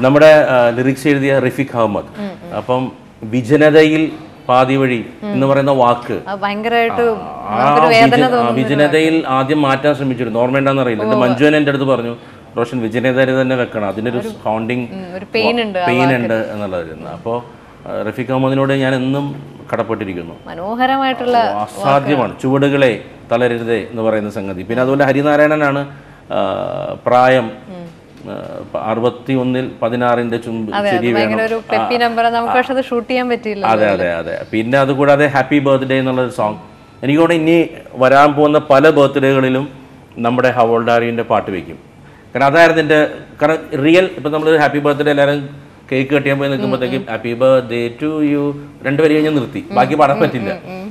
നമ്മുടെ ലിറിക്സ് എഴുതിയ റഫീഖ് അഹമ്മദ്. അപ്പം വിജനതയിൽ പാതി വഴി എന്ന് പറയുന്ന വാക്ക് വിജനതയിൽ ആദ്യം മാറ്റാൻ ശ്രമിച്ചിരുന്നു. ഓർമ്മയുണ്ടാന്ന് അറിയില്ല. എന്റെ മഞ്ജുവൻ എൻ്റെ അടുത്ത് പറഞ്ഞു, റോഷൻ വിജനതയിൽ തന്നെ വെക്കണം, അതിനൊരു സൗണ്ടിങ് പെയിൻ ഉണ്ട് എന്നുള്ളതായിരുന്നു. അപ്പോൾ റഫീഖ് അഹമ്മദിനോട് ഞാൻ എന്നും കടപ്പെട്ടിരിക്കുന്നു. മനോഹരമായിട്ടുള്ള അസാധ്യമാണ്. ചുവടുകളെ തളരരുതേ എന്ന് പറയുന്ന സംഗതി. പിന്നെ അതുപോലെ ഹരിനാരായണനാണ് പ്രായം 61-ൽ 16-ന്റെ ചുമ്പ് ശരി വേണം. അതെ അതെ അതെ. പിന്നെ അതുകൂടാതെ ഹാപ്പി ബർത്ത്ഡേ എന്നുള്ളൊരു സോങ് എനിക്കോടെ ഇനി വരാൻ പോകുന്ന പല ബർത്ത്ഡേകളിലും നമ്മുടെ ഹവോൾഡാരിന്റെ പാട്ട് വെക്കും. കാരണം അതായിരുന്നു എൻ്റെ, കാരണം റിയൽ ഇപ്പം നമ്മൾ ഹാപ്പി ബർത്ത്ഡേ എല്ലാവരും കേക്ക് കട്ടിയാൻ പോയി നിൽക്കുമ്പോഴത്തേക്കും ഹാപ്പി ബർത്ത്ഡേ ടു യു 2 വരി കഴിഞ്ഞ് നിർത്തി, ബാക്കി പാടാൻ പറ്റില്ല.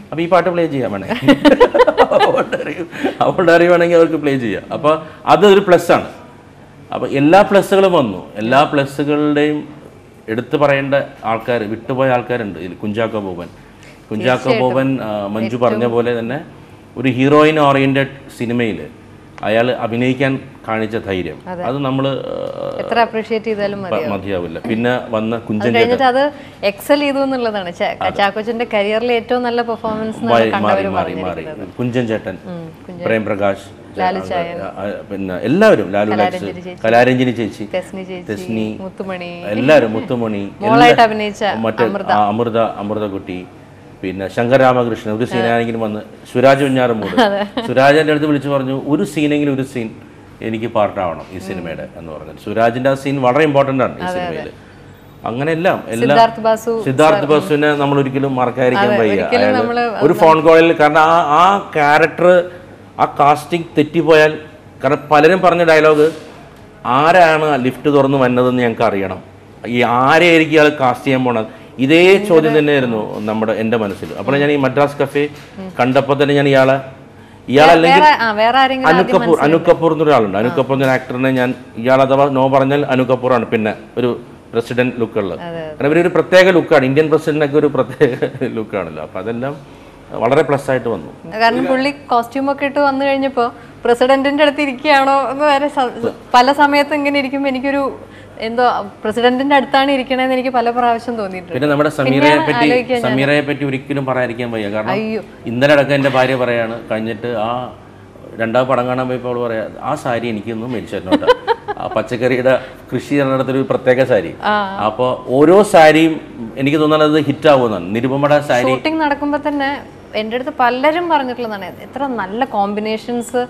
അപ്പോൾ ഈ പാട്ട് പ്ലേ ചെയ്യാൻ വേണേ ഹവോൾഡാരി വേണമെങ്കിൽ അവർക്ക് പ്ലേ ചെയ്യാം. അപ്പോൾ അതൊരു പ്ലസ് ആണ്. അപ്പോൾ എല്ലാ പ്ലസ്സുകളും വന്നു. എല്ലാ പ്ലസ്സുകളുടെയും എടുത്തു പറയേണ്ട ആൾക്കാർ, വിട്ടുപോയ ആൾക്കാരുണ്ട് ഇതിൽ. കുഞ്ചാക്കോ ബോബൻ മഞ്ജു പറഞ്ഞ പോലെ തന്നെ ഒരു ഹീറോയിൻ ഓറിയന്റഡ് സിനിമയിൽ അയാൾ അഭിനയിക്കാൻ കാണിച്ച ധൈര്യം അത് നമ്മൾ എത്ര അപ്രീഷിയേറ്റ് ചെയ്താലും മതിയാവില്ല. പിന്നെ വന്ന കുഞ്ചൻ അത് എക്സൽ ചെയ്തു എന്നുള്ളതാണ്. ചാക്കോച്ചന്റെ കരിയറിലെ ഏറ്റവും നല്ല പെർഫോമൻസ് മാറി. കുഞ്ചൻ ചേട്ടൻ, പ്രേം പ്രകാശ്, പിന്നെ എല്ലാവരും, ലാലു ലാക്സ്, കലാരഞ്ജിനി ചേച്ചി, തെസ്നി, എല്ലാവരും, മുത്തുമണി, മറ്റേ അമൃതകുട്ടി, പിന്നെ ശങ്കർ രാമകൃഷ്ണൻ. ഒരു സീനാണെങ്കിലും വന്ന് സുരാജ് വെഞ്ഞാറമൂട്, സുരാജിന്റെ അടുത്ത് വിളിച്ചു പറഞ്ഞു ഒരു സീൻ എനിക്ക് പാർട്ടാവണം ഈ സിനിമയുടെ എന്ന് പറഞ്ഞു. സുരാജിന്റെ ആ സീൻ വളരെ ഇമ്പോർട്ടന്റ് ആണ് ഈ സിനിമയിൽ. അങ്ങനെ എല്ലാം സിദ്ധാർത്ഥ് ബാസുവിനെ നമ്മൾ ഒരിക്കലും മറക്കാതിരിക്കാൻ വയ്യ. ഒരു ഫോൺ കോളിൽ, കാരണം ആ ക്യാരക്ടർ, ആ കാസ്റ്റിംഗ് തെറ്റിപ്പോയാൽ, കാരണം പലരും പറഞ്ഞ ഡയലോഗ് ആരാണ് ലിഫ്റ്റ് തുറന്ന് വന്നതെന്ന് ഞങ്ങൾക്ക് അറിയണം, ഈ ആരെയായിരിക്കും ഇയാൾ കാസ്റ്റ് ചെയ്യാൻ പോണത്, ഇതേ ചോദ്യം തന്നെയായിരുന്നു എൻ്റെ മനസ്സിൽ. അപ്പോൾ ഞാൻ ഈ മദ്രാസ് കഫേ കണ്ടപ്പോൾ തന്നെ ഞാൻ ഇയാളല്ലെങ്കിൽ അനൂപ് കപൂർ എന്നൊരാളുണ്ട്. അനൂപ് കപൂർ എന്നൊരു ആക്ടറിനെ ഞാൻ, ഇയാൾ അഥവാ നോ പറഞ്ഞാൽ അനൂപ് കപൂറാണ്. പിന്നെ ഒരു പ്രസിഡന്റ് ലുക്കുള്ളത്, കാരണം ഇവരൊരു പ്രത്യേക ലുക്കാണ്. ഇന്ത്യൻ പ്രസിഡന്റിനൊക്കെ ഒരു പ്രത്യേക ലുക്കാണല്ലോ. അപ്പം അതെല്ലാം വളരെ പ്ലസ് ആയിട്ട് വന്നു. കാരണം പുള്ളി കോസ്റ്റ്യൂമൊക്കെ ഇട്ട് വന്നു കഴിഞ്ഞപ്പോൾ പ്രസിഡന്റിന്റെ അടുത്ത് ഇരിക്കുകയാണോ എന്ന് വരെ പല സമയത്തും ഇങ്ങനെ ഇരിക്കുമ്പോൾ എനിക്കൊരു എന്തോ പ്രസിഡന്റിന്റെ അടുത്താണ് ഇരിക്കണേന്ന് എനിക്ക് പല പ്രാവശ്യം തോന്നിയിട്ടുണ്ട്. പിന്നെ നമ്മുടെ സമീറയെ പറ്റി ഒരിക്കലും പറയാതിരിക്കാൻ വയ്യ. കാരണം ഇന്നലെ അടക്കം എൻ്റെ ഭാര്യ പറയാണ്, കഴിഞ്ഞിട്ട് ആ 2ാം പടം കാണാൻ പോയപ്പോൾ അവൾ പറയാ, ആ സാരി എനിക്കൊന്നും മേടിച്ചിരുന്നോട്ടാ, ആ പച്ചക്കറിയുടെ കൃഷി നടത്തൊരു പ്രത്യേക സാരി. അപ്പോൾ ഓരോ സാരിയും എനിക്ക് തോന്നുന്നത് ഹിറ്റ് ആവുന്നതാണ്. നിരുപമയുടെ സാരി ഷൂട്ടിംഗ് നടക്കുമ്പോൾ തന്നെ എൻ്റെ അടുത്ത് പലരും പറഞ്ഞിട്ടുള്ളതാണ്, എത്ര നല്ല കോമ്പിനേഷൻസ്,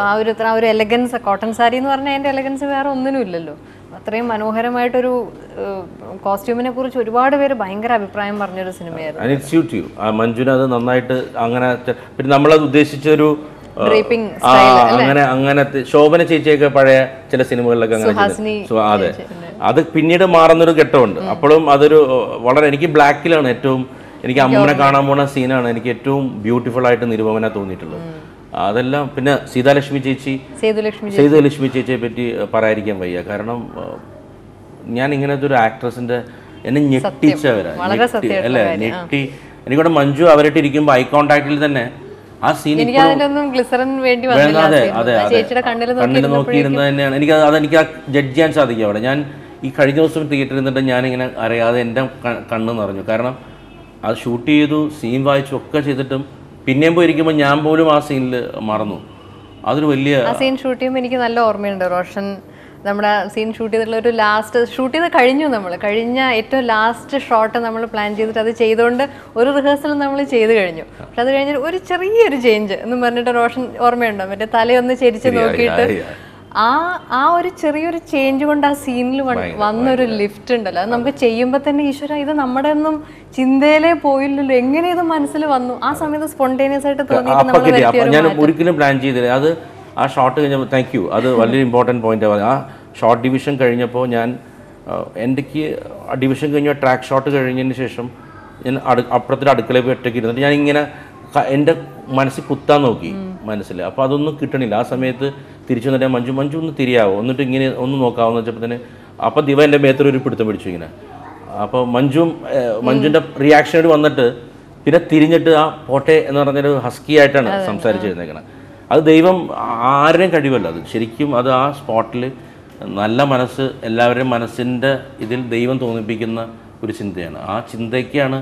ആ ഒരു എലഗൻസ്. കോട്ടൺ സാരി എന്ന് പറഞ്ഞാൽ അതിൻ്റെ എലഗൻസ് വേറെ ഒന്നിനും ഇല്ലല്ലോ. അത്രയും മനോഹരമായിട്ടൊരു കോസ്റ്റ്യൂമിനെ കുറിച്ച് ഒരുപാട് പേര് ഭയങ്കര അഭിപ്രായം പറഞ്ഞൊരു സിനിമയായിരുന്നു. മഞ്ജുന അത് നന്നായിട്ട് അങ്ങനെ, പിന്നെ നമ്മളത് ഉദ്ദേശിച്ചൊരു അങ്ങനത്തെ ശോഭന ചേച്ചിയൊക്കെ പഴയ ചില സിനിമകളിലൊക്കെ അങ്ങനെ. അതെ, അത് പിന്നീട് മാറുന്നൊരു ഘട്ടമുണ്ട്. അപ്പോഴും അതൊരു വളരെ, എനിക്ക് ബ്ലാക്കിലാണ് ഏറ്റവും, എനിക്ക് അമ്മനെ കാണാൻ പോണ സീനാണ് എനിക്ക് ഏറ്റവും ബ്യൂട്ടിഫുൾ ആയിട്ട് നിരുപമന തോന്നിയിട്ടുള്ളത്. അതെല്ലാം. പിന്നെ സേതുലക്ഷ്മി ചേച്ചിയെ പറ്റി പറയാതിരിക്കാൻ വയ്യ. കാരണം ഞാൻ ഇങ്ങനത്തെ ഒരു ആക്ട്രസിന്റെ എന്നെ ഞെട്ടിച്ചവരാ, അല്ലേ, ഞെട്ടി. എനിക്കവിടെ മഞ്ജു അവരായിട്ട് ഇരിക്കുമ്പോൾ ഐ കോണ്ടാക്റ്റിൽ തന്നെ ആ സീൻ കണ്ണിൽ നോക്കിയിരുന്നത് തന്നെയാണ് എനിക്ക് ആ ജഡ്ജ് ചെയ്യാൻ സാധിക്കും അവിടെ. ഞാൻ ഈ കഴിഞ്ഞ ദിവസം തിയേറ്ററിൽ നിന്നിട്ട് ഞാനിങ്ങനെ അറിയാതെ എൻ്റെ കണ്ണ് നിറഞ്ഞു. കാരണം അത് ഷൂട്ട് ചെയ്തു, സീൻ വായിച്ചു ഒക്കെ ചെയ്തിട്ടും പിന്നെയും പോയിരിക്കുമ്പോൾ ഞാൻ പോലും ആ സീനിൽ മറന്നു. അതൊരു വലിയ സീൻ ഷൂട്ട് ചെയ്യുമ്പോൾ എനിക്ക് നല്ല ഓർമ്മയുണ്ട്. റോഷൻ നമ്മുടെ സീൻ ഷൂട്ട് ചെയ്തിട്ടുള്ള ഒരു ലാസ്റ്റ് ഷൂട്ട് ചെയ്ത് കഴിഞ്ഞു. കഴിഞ്ഞ ഏറ്റവും ലാസ്റ്റ് ഷോട്ട് നമ്മൾ പ്ലാൻ ചെയ്തിട്ട് അത് ചെയ്തുകൊണ്ട് ഒരു റിഹേഴ്സൽ നമ്മൾ ചെയ്ത് കഴിഞ്ഞു. പക്ഷെ അത് കഴിഞ്ഞിട്ട് ഒരു ചെറിയൊരു ചേഞ്ച് എന്ന് പറഞ്ഞിട്ട് റോഷൻ ഓർമ്മയുണ്ടോ? മറ്റേ തലയൊന്ന് ചെരിച്ച് നോക്കിയിട്ട് ആ ഒരു ചെറിയൊരു ചേഞ്ച് കൊണ്ട് ആ സീനിൽ വന്നൊരു ലിഫ്റ്റ് ഉണ്ടല്ലോ, അത് നമുക്ക് ചെയ്യുമ്പോൾ തന്നെ ഈശ്വര ഇത് നമ്മുടെ ഒന്നും ചിന്തയിലേ പോയില്ലല്ലോ, എങ്ങനെ ഇത് മനസ്സിൽ വന്നു? ആ സമയത്ത് സ്പോണ്ടേനിയസ് ആയിട്ട് തോന്നിയിട്ട് ഞാൻ ഒരിക്കലും പ്ലാൻ ചെയ്തില്ല. അത് ആ ഷോട്ട് കഴിഞ്ഞപ്പോൾ താങ്ക് യു, അത് വലിയ ഇമ്പോർട്ടൻറ്റ് പോയിന്റ്. ആ ഷോർട്ട് ഡിവിഷൻ കഴിഞ്ഞപ്പോൾ ഞാൻ എനിക്ക് ഡിവിഷൻ കഴിഞ്ഞ ട്രാക്ക് ഷോട്ട് കഴിഞ്ഞതിന് ശേഷം ഞാൻ അപ്പുറത്തൊരു അടുക്കളയിൽ പോയി ഒറ്റയ്ക്ക് ഇരുന്നിട്ട് ഞാനിങ്ങനെ എൻ്റെ മനസ്സിൽ കുത്താൻ നോക്കി മനസ്സിൽ. അപ്പോൾ അതൊന്നും കിട്ടണില്ല. ആ സമയത്ത് തിരിച്ചു വന്നിട്ട് മഞ്ജു ഒന്ന് തിരിയാവോ, എന്നിട്ട് ഇങ്ങനെ ഒന്ന് നോക്കാമെന്ന് വെച്ചപ്പോൾ തന്നെ അപ്പോൾ ദിവ എൻ്റെ മേത്തൊരു പിടുത്തം പിടിച്ചു ഇങ്ങനെ. അപ്പോൾ മഞ്ജുവിൻ്റെ റിയാക്ഷനോട് വന്നിട്ട് പിന്നെ തിരിഞ്ഞിട്ട് ആ പോട്ടെ എന്ന് പറഞ്ഞൊരു ഹസ്കി ആയിട്ടാണ് സംസാരിച്ചിരുന്നേക്കണത്. അത് ദൈവം ആരുടെയും കഴിവല്ല, അത് ശരിക്കും അത് ആ സ്പോട്ടിൽ നല്ല മനസ്സ് എല്ലാവരുടെയും മനസ്സിൻ്റെ ഇതിൽ ദൈവം തോന്നിപ്പിക്കുന്ന ഒരു ചിന്തയാണ്. ആ ചിന്തയ്ക്കാണ്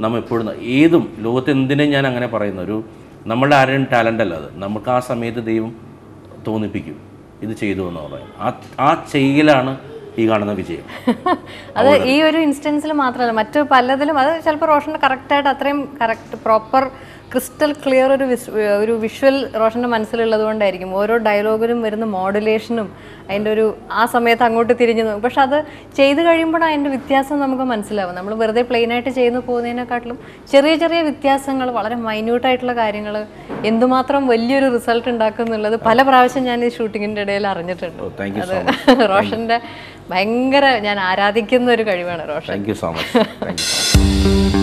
നമ്മൾ എപ്പോഴും ഏതും ലോകത്ത് എന്തിനും ഞാൻ അങ്ങനെ പറയുന്ന ഒരു നമ്മളുടെ ആരുടെയും ടാലൻ്റ് അല്ല അത്. നമുക്ക് ആ സമയത്ത് ദൈവം തോന്നിപ്പിക്കും ഇത് ചെയ്തു എന്ന് പറയും. ആ ചെയ്യലാണ് ഈ കാണുന്ന വിജയം. അത് ഈ ഒരു ഇൻസ്റ്റൻസിൽ മാത്രമല്ല, മറ്റു പലതിലും അത് ചിലപ്പോൾ റോഷൻ്റെ കറക്റ്റായിട്ട് അത്രയും കറക്റ്റ് പ്രോപ്പർ ക്രിസ്റ്റൽ ക്ലിയർ ഒരു വിഷ്വൽ റോഷൻ്റെ മനസ്സിലുള്ളത് കൊണ്ടായിരിക്കും ഓരോ ഡയലോഗിലും വരുന്ന മോഡുലേഷനും അതിൻ്റെ ഒരു ആ സമയത്ത് അങ്ങോട്ട് തിരിഞ്ഞു നോക്കും. പക്ഷെ അത് ചെയ്ത് കഴിയുമ്പോഴാണ് അതിൻ്റെ വ്യത്യാസം നമുക്ക് മനസ്സിലാവും. നമ്മൾ വെറുതെ പ്ലെയിനായിട്ട് ചെയ്തു പോകുന്നതിനെക്കാട്ടിലും ചെറിയ ചെറിയ വ്യത്യാസങ്ങൾ, വളരെ മൈന്യൂട്ടായിട്ടുള്ള കാര്യങ്ങൾ എന്തുമാത്രം വലിയൊരു റിസൾട്ട് ഉണ്ടാക്കും എന്നുള്ളത് പല പ്രാവശ്യം ഞാൻ ഈ ഷൂട്ടിങ്ങിൻ്റെ ഇടയിൽ അറിഞ്ഞിട്ടുണ്ട്. അത് റോഷൻ്റെ ഭയങ്കര ഞാൻ ആരാധിക്കുന്ന ഒരു കഴിവാണ് Roshan. Thank you so much.